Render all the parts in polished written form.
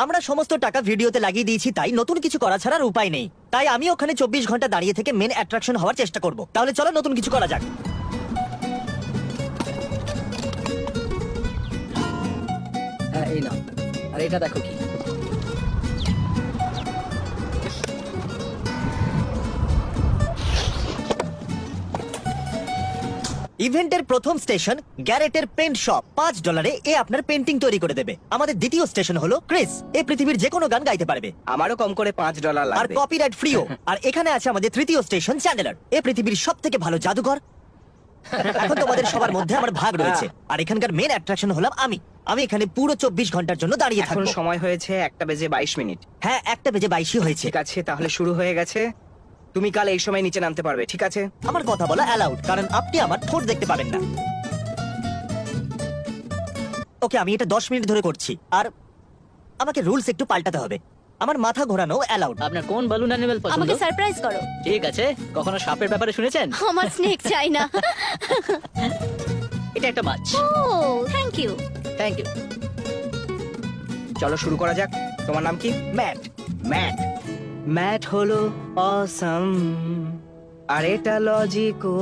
আমরা সমস্ত টাকা ভিডিওতে লাগিয়ে দিয়েছি, তাই নতুন কিছু করা ছাড়ার উপায় নেই। তাই আমি ওখানে 24 ঘন্টা দাঁড়িয়ে থেকে মেন অ্যাট্রাকশন হওয়ার চেষ্টা করব। তাহলে চলো নতুন কিছু করা যাক। হ্যাঁ এই নাও, আর এটা দেখো কি। ইভেন্টের প্রথম স্টেশন গ্যারেটের পেন্ট শপ। $5 এ আপনার পেন্টিং তৈরি করে দেবে। আমাদের দ্বিতীয় স্টেশন হলো ক্রিস। এ পৃথিবীর যে কোনো গান গাইতে পারবে, আমারও কম করে $5 আর লাগবে। কপিরাইট ফ্রিও। আর এখানে আছে আমাদের তৃতীয় স্টেশন চ্যান্ডেলার। এ পৃথিবীর সব থেকে ভালো জাদুঘর। এখন তোমাদের সবার মধ্যে আমার ভাগ রয়েছে, আর এখানকার মেন অ্যাট্রাকশন হলাম আমি। আমি এখানে পুরো 24 ঘন্টার জন্য দাঁড়িয়ে এখন থাকবো। সময় হয়েছে 1:22 হ্যাঁ, 1:22 হয়েছে। ঠিক আছে, তাহলে শুরু হয়ে গেছে। তুমি কাল এই সময় নিচে নামতে পারবে, ঠিক আছে? আমার কথা বলা অ্যালাউড, কারণ আপনি আমার ঠোঁট দেখতে পাবেন না। ওকে, আমি এটা 10 মিনিট ধরে করছি, আর আমাকে রুলস একটু পাল্টাতে হবে। আমার মাথা ঘোরানো অ্যালাউড। আপনার কোন বালুন অ্যানিমেল পছন্দ? আমাকে সারপ্রাইজ করো। ঠিক আছে, কখনো সাপের ব্যাপারে শুনেছেন? আমার স্নেক চাই না। এটা একটা মাছ। ও থ্যাংক ইউ। Thank you. চলো শুরু করা যাক। তোমার নাম কি? ম্যাট। ম্যাট ম্যাট হলো অসাম, আর এটা লজিকও।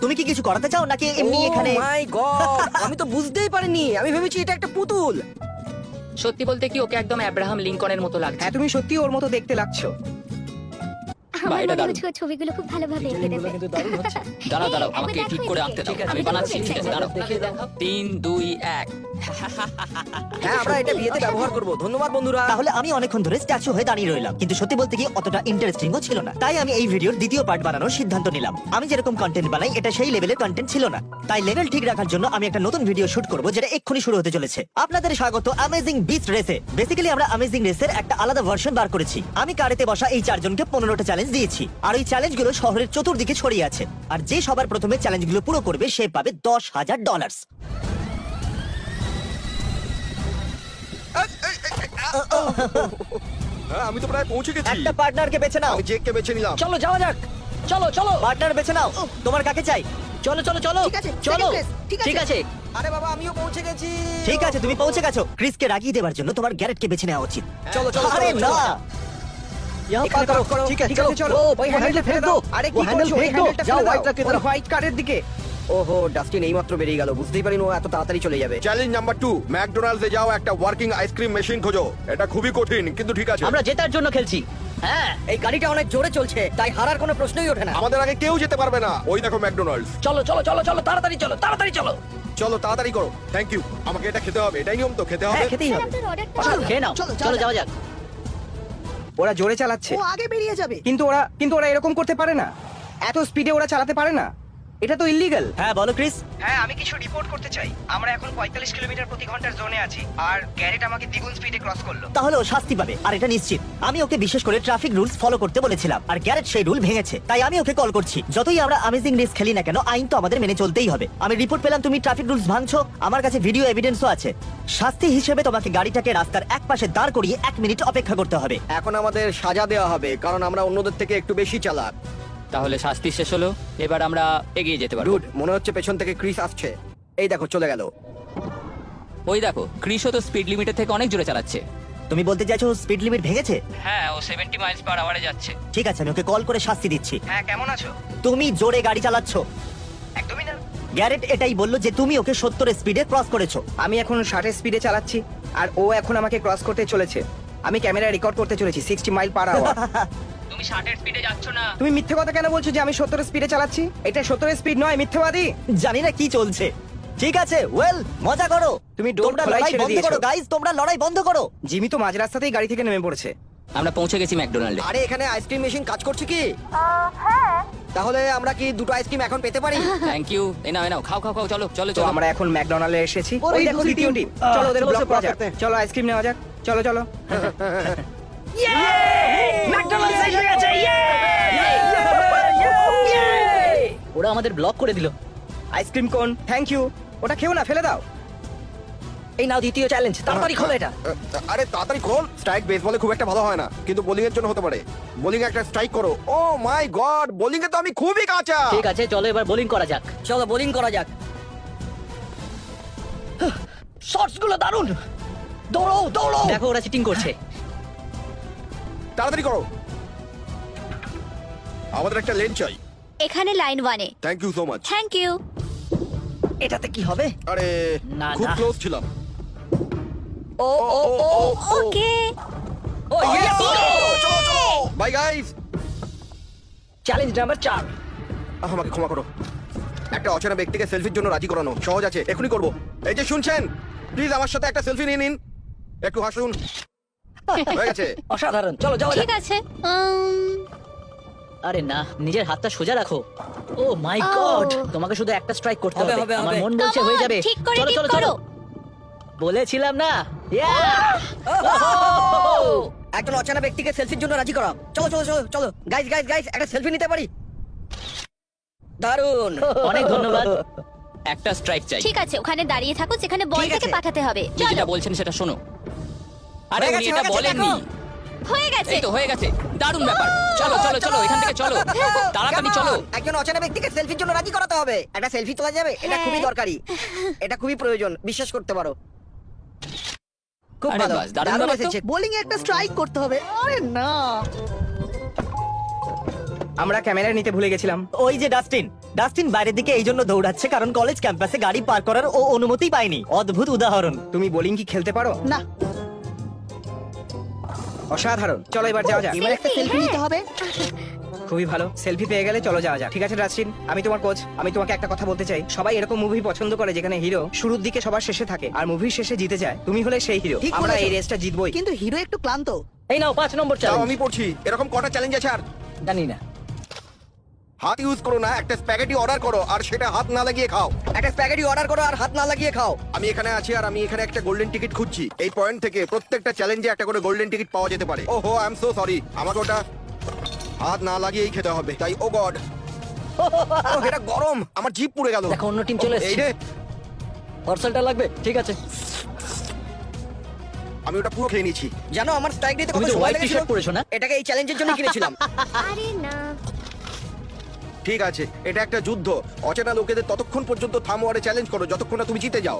তুমি কি কিছু করাতে চাও নাকি এমনি এখানে? মাই গড, আমি তো বুঝতেই পারিনি। আমি ভেবেছি এটা একটা পুতুল। সত্যি বলতে কি, ওকে একদম আব্রাহাম লিঙ্কনের মতো লাগছে। হ্যাঁ, তুমি সত্যি ওর মতো দেখতে লাগছো। আমার এটা মনে দারুণ। হচ্ছে ও ছবিগুলো খুব ভালোভাবে এঁকে দেবে। কিন্তু দারুণ হচ্ছে। দাঁড়াও দাঁড়াও, একবার আমাকে দেখো ঠিক করে এদিকে। আঁকতে দাও। ঠিক আছে, আমি আমি বানাচ্ছি, খুব ঠিক আছে? দাঁড়াও। excited। 3, 2, 1। হ্যাঁ, আমরা এটা বিয়েতে ব্যবহার করব। ধন্যবাদ বন্ধুরা। তাহলে আমি অনেকক্ষণ ধরে স্ট্যাচু হয়ে দাঁড়িয়ে রইলাম, কিন্তু সত্যি বলতে কি অতটা ইন্টারেস্টিংও ছিল না। তাই আমি এই ভিডিওর দ্বিতীয় পার্ট বানানোর সিদ্ধান্ত নিলাম। আমি যেরকম কন্টেন্ট বানাই, এটা সেই লেভেলের কন্টেন্ট ছিল না। তাই লেভেল ঠিক রাখার জন্য আমি একটা নতুন ভিডিও শুট করব, যেটা এক্ষুনি শুরু হতে চলেছে। আপনাদের স্বাগত অ্যামেজিং বিস্ট রেসে। বেসিক্যালি আমরা অ্যামেজিং রেসের একটা আলাদা ভার্সন বার করেছি। আমি কারেতে বসা এই 4 জনকে 15টা চ্যালেঞ্জ দিয়েছি, আর এই চ্যালেঞ্জগুলো শহরের চতুর্দিকে ছড়িয়ে আছে। আর যে সবার প্রথমে চ্যালেঞ্জগুলো পুরো করবে, সে পাবে $10,000। হ্যাঁ, আমি তো প্রায় পৌঁছে গেছি। একটা পার্টনারকে বেছে নাও। আমি জেককে বেছে নিলাম। চলো যাওয়া যাক। চলো চলো পার্টনার বেছে নাও। তোমার কাকে চাই? চলো চলো চলো। ঠিক আছে, চলো। second place, ঠিক আছে। আরে বাবা, আমিও পৌঁছে গেছি। ঠিক আছে, তুমি পৌঁছে গেছো। ক্রিসকে রাগিয়ে দেওয়ার জন্য তোমার গ্যারেটকে বেছে নেওয়া উচিত। চলো চলো আরে চলো, না, চলো। এখানে পার্ক করো। ঠিক আছে, চলো। ওই হ্যান্ডেলটা ফেলে দাও। আরে কি করছো? ওই হ্যান্ডেলটা ফেলে দাও। ওই হোয়াইট কারের দিকে। ওহো, ডাস্টিন এইমাত্র বেরিয়ে গেল। বুঝতেই পারিনি ও এত তাড়াতাড়ি চলে যাবে। চ্যালেঞ্জ নাম্বার 2, ম্যাকডোনাল্ডসে যাও, একটা ওয়ার্কিং আইসক্রিম মেশিন খোঁজো। এটা খুবই কঠিন, কিন্তু ঠিক আছে। আমরা জেতার জন্য খেলছি। হ্যাঁ, এই গাড়িটা অনেক জোরে চলছে, তাই হারার কোনো প্রশ্নই ওঠে না। আমাদের আগে কেউ যেতে পারবে না। ওই দেখো ম্যাকডোনাল্ডস। চলো চলো চলো চলো, তাড়াতাড়ি চলো, তাড়াতাড়ি চলো। চলো তাড়াতাড়ি করো। Thank you. আমাকে এটা খেতে হবে। এটাই নিয়ম তো, খেতে হবে। হ্যাঁ, খেতেই স্যার, হবে। আপনার অর্ডারটা চলো খেয়ে নাও। চলো যাওয়া যাক। ওরা জোরে চালাচ্ছে। ও আগে বেরিয়ে যাবে। কিন্তু ওরা এরকম করতে পারে না। এত স্পিডে ওরা চালাতে পারে না। এটা তো ইল্লিগাল। হ্যাঁ বলো ক্রিস। হ্যাঁ, আমি কিছু রিপোর্ট করতে চাই। আমরা এখন 45 কিলোমিটার প্রতি ঘন্টার জোনে আছি, আর গ্যারেট আমাকে দ্বিগুণ স্পিডে ক্রস করলো। তাহলে ও শাস্তি পাবে, আর এটা নিশ্চিত। আমি ওকে বিশেষ করে ট্রাফিক রুলস ফলো করতে বলেছিলাম, আর গ্যারেট সেই রুল ভেঙেছে। তাই আমি ওকে কল করছি। যতই আমরা অ্যামেজিং রেস খেলি না কেন, আইন তো আমাদের মেনে চলতেই হবে। আমি রিপোর্ট পেলাম তুমি ট্রাফিক রুলস ভাঙছো। আমার কাছে ভিডিও এভিডেন্সও আছে। শাস্তি হিসেবে তোমাকে গাড়িটাকে রাস্তার এক পাশে দাঁড় করিয়ে 1 মিনিট অপেক্ষা করতে হবে। এখন আমাদের সাজা দেওয়া হবে, কারণ আমরা অন্যদের থেকে একটু বেশি চালাক। তাহলে শাস্তি শেষ হলো, এবার আমরা এগিয়ে যেতে পারবো। ডুড, মনে হচ্ছে পেছন থেকে ক্রিস আসছে। এই দেখো, চলে গেল। ওই দেখো, ক্রিসও তো স্পিড লিমিটের থেকে অনেক জোরে চালাচ্ছে। তুমি বলতে চাইছো স্পিড লিমিট ভেঙেছে? হ্যাঁ, ও 70 মাইলস পার আওয়ারে যাচ্ছে। ঠিক আছে, আমি ওকে কল করে শাস্তি দিচ্ছি। হ্যাঁ, কেমন আছো? তুমি জোরে গাড়ি চালাচ্ছ। একদমই না। গ্যারেট এটাই বললো যে তুমি ওকে 70 স্পিডে ক্রস করেছো। আমি এখন 60 স্পিডে চালাচ্ছি, আর ও এখন আমাকে ক্রস করতে চলেছে। আমি ক্যামেরায় রেকর্ড করতে চলেছি 60 মাইল পার আওয়ার। তুমি 60 স্পিডে যাচ্ছ না। তুমি মিথ্যে কথা কেন বলছো যে আমি 70 স্পিডে চালাচ্ছি? এটা 70 স্পিড নয়, মিথ্যাবাদী। জানি না কি চলছে। ঠিক আছে, ওয়েল, মজা করো। তুমি ডোর তোমরা খোলাই লড়াই ছেড়ে বন্ধ দিয়েছো। করো গাইস, তোমরা লড়াই বন্ধ করো। জিমি তো মাঝ রাস্তাতেই গাড়ি থেকে নেমে পড়েছে। আমরা পৌঁছে গেছি ম্যাকডোনাল্ডে। আরে, এখানে আইসক্রিম মেশিন কাজ করছে কি? তাহলে আমরা কি দুটো আইসক্রিম এখন পেতে পারি? Thank you. এ নাও, খাও খাও খাও। চলো চলো তো চলো। আমরা এখন ম্যাকডোনাল্ডে এসেছি। ওরে, ওই দেখো দুটি দ্বিতীয় টিম। টিম। চলো ওদের চলো, ব্লক চলো, করা যাক। করতে। চলো আইসক্রিম নেওয়া যাক। চলো চলো। ম্যাকডোনাল্ডস এসে গেছে। ওরা আমাদের ব্লক করে দিল। আইসক্রিম কোন? Thank you. ওটা খেও না, ফেলে দাও। এই নাও দ্বিতীয় চ্যালেঞ্জ। তাড়াতাড়ি খোলো এটা। আরে তাড়াতাড়ি খোল। স্ট্রাইক বেসবলে খুব একটা ভালো হয় না, কিন্তু বোলিং এর জন্য হতে পারে। বোলিং একটা স্ট্রাইক করো। ও মাই গড, বোলিং এ তো আমি খুবই কাঁচা। ঠিক আছে, চলো এবার বোলিং করা যাক। চলো বোলিং করা যাক। শটস গুলো দারুণ। দৌড়ো দৌড়ো। দেখো ওরা চিটিং করছে। তাড়াতাড়ি করো, আমাদের একটা লেন চাই। এখানে লাইন 1-এ। Thank you so much. Thank you. এটাতে কি হবে? আরে না, খুব না। ক্লোজ ছিলাম। ও ও ও ওকে। ও yes. Bye guys. Challenge number 4। আমাকে ক্ষমা করো, একটা অচেনা ব্যক্তিকে সেলফির জন্য রাজি করানো সহজ আছে, এখনই করব। এই যে শুনছেন, প্লিজ আমার সাথে একটা সেলফি নিয়ে নিন, একটু হাসুন। হয়ে গেছে। অসাধারণ, চলো যাও। ঠিক আছে। আরে না, নিজের হাতটা সোজা রাখো। ও মাই Oh. গড, তোমাকে শুধু একটা স্ট্রাইক করতে হবে, হবে। হবে, আমার হবে। মন বলছে হয়ে যাবে। ঠিক করে চলো ঠিক চলো করো। চলো, বলেছিলাম না। একজন অচেনা ব্যক্তিকে সেলফির জন্য রাজি করা। চলো চলো চলো চলো, গাইস গাইস গাইস, একটা সেলফি নিতে পারি? দারুন। অনেক ধন্যবাদ। একটা স্ট্রাইক চাই। ঠিক আছে, ওখানে দাঁড়িয়ে থাকো, যেখানে ঠিক বলটাকে আছে। পাঠাতে হবে। আপনি চলো। যেটা বলছেন সেটা শোনো। আরে হয়ে উনি গেছে, এটা হয়ে গেছে, বলেননি। দেখো। হয়ে গেছে। এই তো হয়ে গেছে, দারুণ ব্যাপার। চলো চলো চলো, এখান থেকে চলো, তাড়াতাড়ি Come on, চলো। একজন অচেনা ব্যক্তিকে সেলফির জন্য রাজি করাতে হবে। একটা সেলফি তোলা যাবে, এটা খুবই দরকারি, এটা খুবই প্রয়োজন, বিশ্বাস করতে পারো। খুব আরে ভালো, বাস, দারুণ দারুণ ব্যাপার তো। এসেছে। বোলিং এ একটা স্ট্রাইক করতে হবে। আরে না, আমরা ক্যামেরা নিতে ভুলে গেছিলাম। ওই যে ডাস্টিন, ডাস্টিন বাইরের দিকে এই জন্য দৌড়াচ্ছে কারণ কলেজ ক্যাম্পাসে গাড়ি পার করার ও অনুমতি পায়নি। অদ্ভুত উদাহরণ। তুমি বোলিং কি খেলতে পারো? না, অসাধারণ, চলো এবার যাওয়া যাক। এবার একটা সেলফি নিতে হবে। খুবই ভালো, সেলফি পেয়ে গেলে চলো যাওয়া যাক। ঠিক আছে ডাস্টিন, আমি তোমার কোচ, আমি তোমাকে একটা কথা বলতে চাই। সবাই এরকম মুভি পছন্দ করে যেখানে হিরো শুরুর দিকে সবার শেষে থাকে আর মুভির শেষে জিতে যায়। তুমি হলে সেই হিরো। ঠিক আমরা বলেছো। এই রেসটা জিতবই। কিন্তু হিরো একটু ক্লান্ত। এই নাও 5 নম্বর তাও চ্যালেঞ্জ। আমি পড়ছি, এরকম কটা চ্যালেঞ্জ আছে আর? জানি না। হাত ইউজ করো না, একটা স্প্যাগেটি অর্ডার করো আর সেটা হাত না লাগিয়ে খাও। একটা স্প্যাগেটি অর্ডার করো আর হাত না লাগিয়ে খাও। আমি এখানে আছি আর আমি এখানে একটা গোল্ডেন টিকিট খুঁজছি। এই পয়েন্ট থেকে প্রত্যেকটা চ্যালেঞ্জে একটা করে গোল্ডেন টিকিট পাওয়া যেতে পারে। ওহো, আই এম সো সরি, আমাকে ওটা হাত না লাগিয়েই খেতে হবে। তাই ও গড, এটা গরম, আমার জিভ পুড়ে গেল। দেখো অন্য টিম চলে এই এসেছে। রে, পার্সেলটা লাগবে? ঠিক আছে। আমি ওটা পুরো খেয়ে নিয়েছি। জানো আমার স্ট্রাইক নিতে কত তুমি তো সময় হোয়াইট লেগেছিল? টি-শার্ট পরেছো না? এটাকে এই চ্যালেঞ্জের জন্য কিনেছিলাম। আরে না। ঠিক আছে, এটা একটা যুদ্ধ। অচেনা লোকেদের ততক্ষণ পর্যন্ত থামো আর চ্যালেঞ্জ করো যতক্ষণ না তুমি জিতে যাও।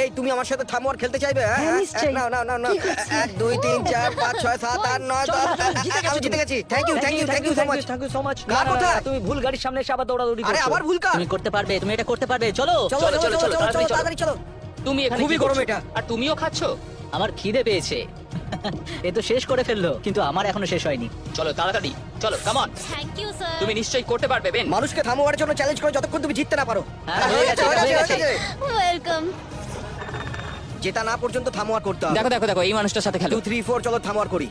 এই তুমি আমার সাথে থামো আর খেলতে চাইবে? হ্যাঁ, হ্যাঁ, নিশ্চয়ই। না না না না, ঠিক আছে। 1 2 3 4 5 6 7 8 9 চলো, 10। চলো, জিতে গেছো আমি জিতে তুমি। গেছি। Thank you thank you thank you so much. Thank you so much. Car কোথায়? তুমি ভুল গাড়ির সামনে এসে আবার দৌড়াদৌড়ি আরে, করছো। আবার ভুল কার? তুমি করতে পারবে, তুমি এটা করতে পারবে। চলো চলো চলো চলো চলো চলো তাড়াতাড়ি চলো। তুমি এখানে খুবই কি করছো? গরম এটা। আর তুমিও খাচ্ছো? আমার খিদে পেয়েছে। এ তো শেষ করে ফেললো, কিন্তু আমার এখনো শেষ হয়নি। চলো তাড়াতাড়ি চলো, come on. Thank you sir. তুমি নিশ্চয়ই করতে পারবে বেন। মানুষকে থামোয়ার জন্য চ্যালেঞ্জ করে যতক্ষণ তুমি জিততে না পারো। হ্যাঁ, হয়ে গেছে, হয়ে হয়ে গেছে, গেছে। হয়ে গেছে। ওয়েলকাম। জেতা না পর্যন্ত থামোয়ার করতে হবে। দেখো দেখো দেখো, এই মানুষটার সাথে খেলো। 2 3 4 চলো থামোয়ার করি।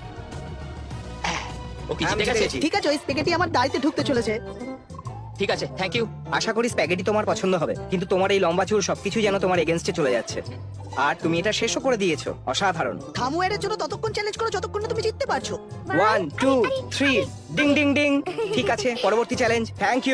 ও কি আমি জিতে জিতে গেছে? গেছি। ঠিক আছে, ওই স্পেগেটি আমার দাড়িতে ঢুকতে চলেছে। ঠিক আছে, থ্যাংক ইউ। আশা করি স্প্যাগেটি তোমার পছন্দ হবে, কিন্তু তোমার এই লম্বা চুল সবকিছু যেন তোমার এগেইনস্টে চলে যাচ্ছে। আর তুমি এটা শেষও করে দিয়েছো, অসাধারণ। থামুয়ারের জন্য ততক্ষণ চ্যালেঞ্জ করো যতক্ষণ না তুমি জিততে পারছো। 1 2 3 ডিং ডিং ডিং। ঠিক আছে, পরবর্তী চ্যালেঞ্জ। Thank you.